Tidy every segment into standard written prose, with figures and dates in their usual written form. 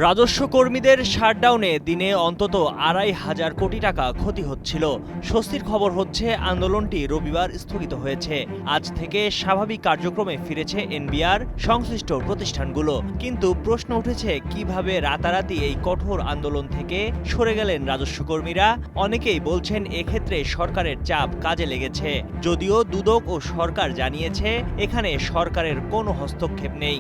রাজস্ব কর্মীদের শাটডাউনে দিনে অন্তত ২,৫০০ কোটি টাকা ক্ষতি হচ্ছিল। স্বস্তির খবর হচ্ছে আন্দোলনটি রবিবার স্থগিত হয়েছে। আজ থেকে স্বাভাবিক কার্যক্রমে ফিরেছে এনবিআর সংশ্লিষ্ট প্রতিষ্ঠানগুলো। কিন্তু প্রশ্ন উঠেছে, কিভাবে রাতারাতি এই কঠোর আন্দোলন থেকে সরে গেলেন রাজস্ব কর্মীরা? অনেকেই বলছেন এক্ষেত্রে সরকারের চাপ কাজে লেগেছে, যদিও দুদক ও সরকার জানিয়েছে এখানে সরকারের কোনো হস্তক্ষেপ নেই।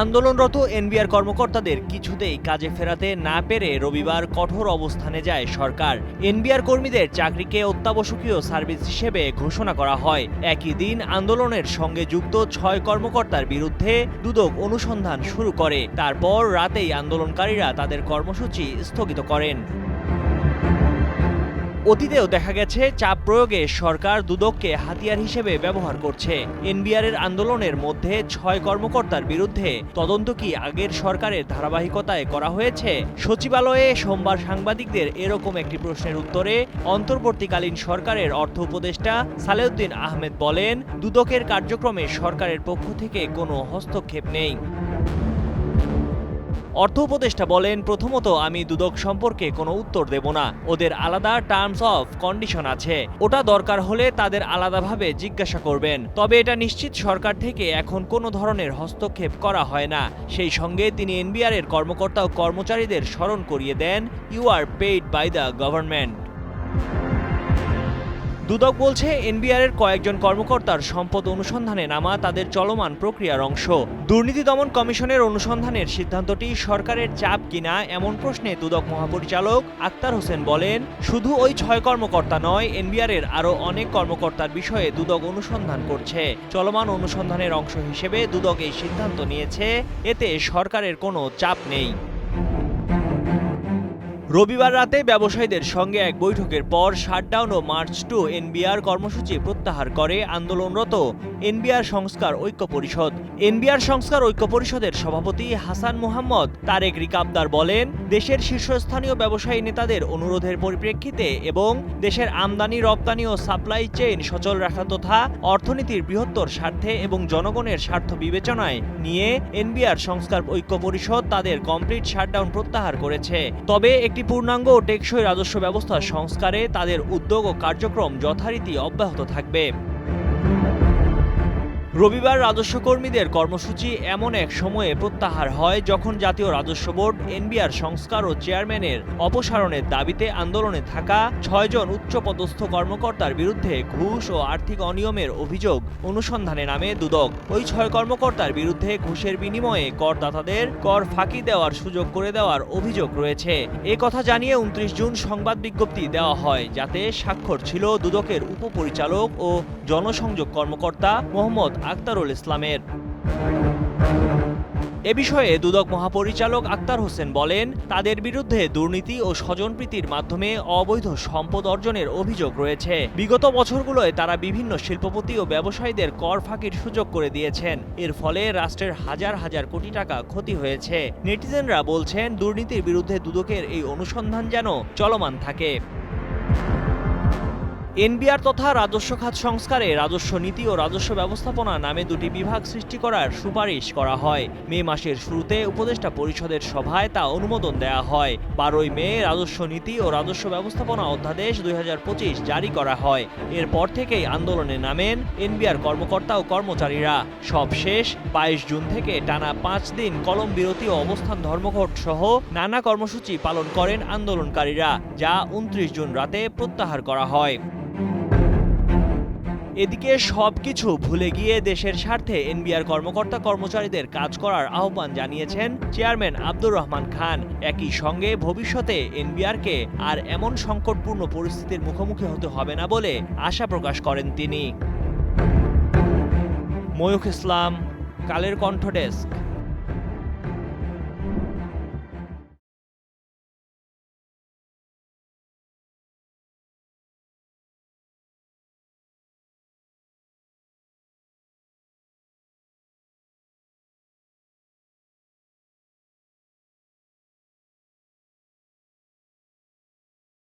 আন্দোলনরত এনবিআর কর্মকর্তাদের কিছুতেই কাজে ফেরাতে না পেরে রবিবার কঠোর অবস্থানে যায় সরকার। এনবিআর কর্মীদের চাকরিকে অত্যাবশ্যকীয় সার্ভিস হিসেবে ঘোষণা করা হয়। একই দিন আন্দোলনের সঙ্গে যুক্ত ৬ কর্মকর্তার বিরুদ্ধে দুদক অনুসন্ধান শুরু করে। তারপর রাতেই আন্দোলনকারীরা তাদের কর্মসূচি স্থগিত করেন। অতীতেও দেখা গেছে চাপ প্রয়োগে সরকার দুদককে হাতিয়ার হিসেবে ব্যবহার করছে। এনবিআরের আন্দোলনের মধ্যে ৬ কর্মকর্তার বিরুদ্ধে তদন্ত কি আগের সরকারের ধারাবাহিকতায় করা হয়েছে? সচিবালয়ে সোমবার সাংবাদিকদের এরকম একটি প্রশ্নের উত্তরে অন্তর্বর্তীকালীন সরকারের অর্থ উপদেষ্টা সালেউদ্দিন আহমেদ বলেন, দুদকের কার্যক্রমে সরকারের পক্ষ থেকে কোনো হস্তক্ষেপ নেই। অর্থ উপদেষ্টা বলেন, প্রথমত আমি দুদক সম্পর্কে কোনো উত্তর দেব না। ওদের আলাদা টার্মস অফ কন্ডিশন আছে, ওটা দরকার হলে তাদের আলাদাভাবে জিজ্ঞাসা করবেন। তবে এটা নিশ্চিত সরকার থেকে এখন কোনো ধরনের হস্তক্ষেপ করা হয় না। সেই সঙ্গে তিনি এনবিআরের কর্মকর্তা ও কর্মচারীদের স্মরণ করিয়ে দেন, you are paid by the government. Dudok বলছে, এনবিআরের কয়েকজন কর্মকর্তার সম্পদ অনুসন্ধানে নামা তাদের চলমান প্রক্রিয়ার অংশ। দুর্নীতি দমন কমিশনের অনুসন্ধানের সিদ্ধান্তটি সরকারের চাপ কিনা এমন প্রশ্নে দুদক মহাপরিচালক আক্তার হোসেন বলেন, শুধু ওই ৬ কর্মকর্তা নয়, এনবিআরের আরও অনেক কর্মকর্তার বিষয়ে দুদক অনুসন্ধান করছে। চলমান অনুসন্ধানের অংশ হিসেবে দুদক এই সিদ্ধান্ত নিয়েছে, এতে সরকারের কোনো চাপ নেই। রবিবার রাতে ব্যবসায়ীদের সঙ্গে এক বৈঠকের পর শাটডাউন ও মার্চ টু এনবিআর কর্মসূচি প্রত্যাহার করে আন্দোলনরত এনবিআর সংস্কার ঐক্য পরিষদ। এনবিআর সংস্কার ঐক্য পরিষদের সভাপতি হাসান মোহাম্মদ তারেক রিকাবদার বলেন, দেশের শীর্ষস্থানীয় ব্যবসায়ী নেতাদের অনুরোধের পরিপ্রেক্ষিতে এবং দেশের আমদানি রপ্তানি ও সাপ্লাই চেইন সচল রাখা তথা অর্থনীতির বৃহত্তর স্বার্থে এবং জনগণের স্বার্থ বিবেচনায় নিয়ে এনবিআর সংস্কার ঐক্য পরিষদ তাদের কমপ্লিট শাটডাউন প্রত্যাহার করেছে। তবে একটি পূর্ণাঙ্গ ও টেকসই রাজস্ব ব্যবস্থা সংস্কারে তাদের উদ্যোগ ও কার্যক্রম যথারীতি অব্যাহত থাকবে। রবিবার রাজস্ব কর্মীদের কর্মসূচি এমন এক সময়ে প্রত্যাহার হয় যখন জাতীয় রাজস্ব বোর্ড এনবিআর সংস্কার ও চেয়ারম্যানের অপসারণের দাবিতে আন্দোলনে থাকা ৬ জন উচ্চপদস্থ কর্মকর্তার বিরুদ্ধে ঘুষ ও আর্থিক অনিয়মের অভিযোগ অনুসন্ধানে নামে দুদক। ওই ৬ কর্মকর্তার বিরুদ্ধে ঘুষের বিনিময়ে করদাতাদের কর ফাঁকি দেওয়ার সুযোগ করে দেওয়ার অভিযোগ রয়েছে। এ কথা জানিয়ে ২৯ জুন সংবাদ বিজ্ঞপ্তি দেওয়া হয়, যাতে স্বাক্ষর ছিল দুদকের উপপরিচালক ও জনসংযোগ কর্মকর্তা মোহাম্মদ আক্তারুল ইসলামের। এ বিষয়ে দুদক মহাপরিচালক আক্তার হোসেন বলেন, তাদের বিরুদ্ধে দুর্নীতি ও স্বজনপ্রীতির মাধ্যমে অবৈধ সম্পদ অর্জনের অভিযোগ রয়েছে। বিগত বছরগুলোয় তারা বিভিন্ন শিল্পপতি ও ব্যবসায়ীদের কর ফাঁকির সুযোগ করে দিয়েছেন। এর ফলে রাষ্ট্রের হাজার হাজার কোটি টাকা ক্ষতি হয়েছে। নেটিজেনরা বলছেন, দুর্নীতির বিরুদ্ধে দুদকের এই অনুসন্ধান যেন চলমান থাকে। এনবিআর তথা রাজস্ব খাত সংস্কারে রাজস্ব নীতি ও রাজস্ব ব্যবস্থাপনা নামে দুটি বিভাগ সৃষ্টি করার সুপারিশ করা হয়। মে মাসের শুরুতে উপদেষ্টা পরিষদের সভায় তা অনুমোদন দেওয়া হয়। ১২ই মে রাজস্ব নীতি ও রাজস্ব ব্যবস্থাপনা অধ্যাদেশ ২০২৫ জারি করা হয়। এরপর থেকেই আন্দোলনে নামেন এনবিআর কর্মকর্তা ও কর্মচারীরা। সব শেষ ২২ জুন থেকে টানা ৫ দিন কলম বিরতি ও অবস্থান ধর্মঘট সহ নানা কর্মসূচি পালন করেন আন্দোলনকারীরা, যা ২৯ জুন রাতে প্রত্যাহার করা হয়। এদিকে সবকিছু ভুলে গিয়ে দেশের স্বার্থে এনবিআর কর্মকর্তা কর্মচারীদের কাজ করার আহ্বান জানিয়েছেন চেয়ারম্যান আব্দুর রহমান খান। একই সঙ্গে ভবিষ্যতে এনবিআরকে আর এমন সংকটপূর্ণ পরিস্থিতির মুখোমুখি হতে হবে না বলে আশা প্রকাশ করেন তিনি। ময়ূখ ইসলাম, কালের কণ্ঠ ডেস্ক।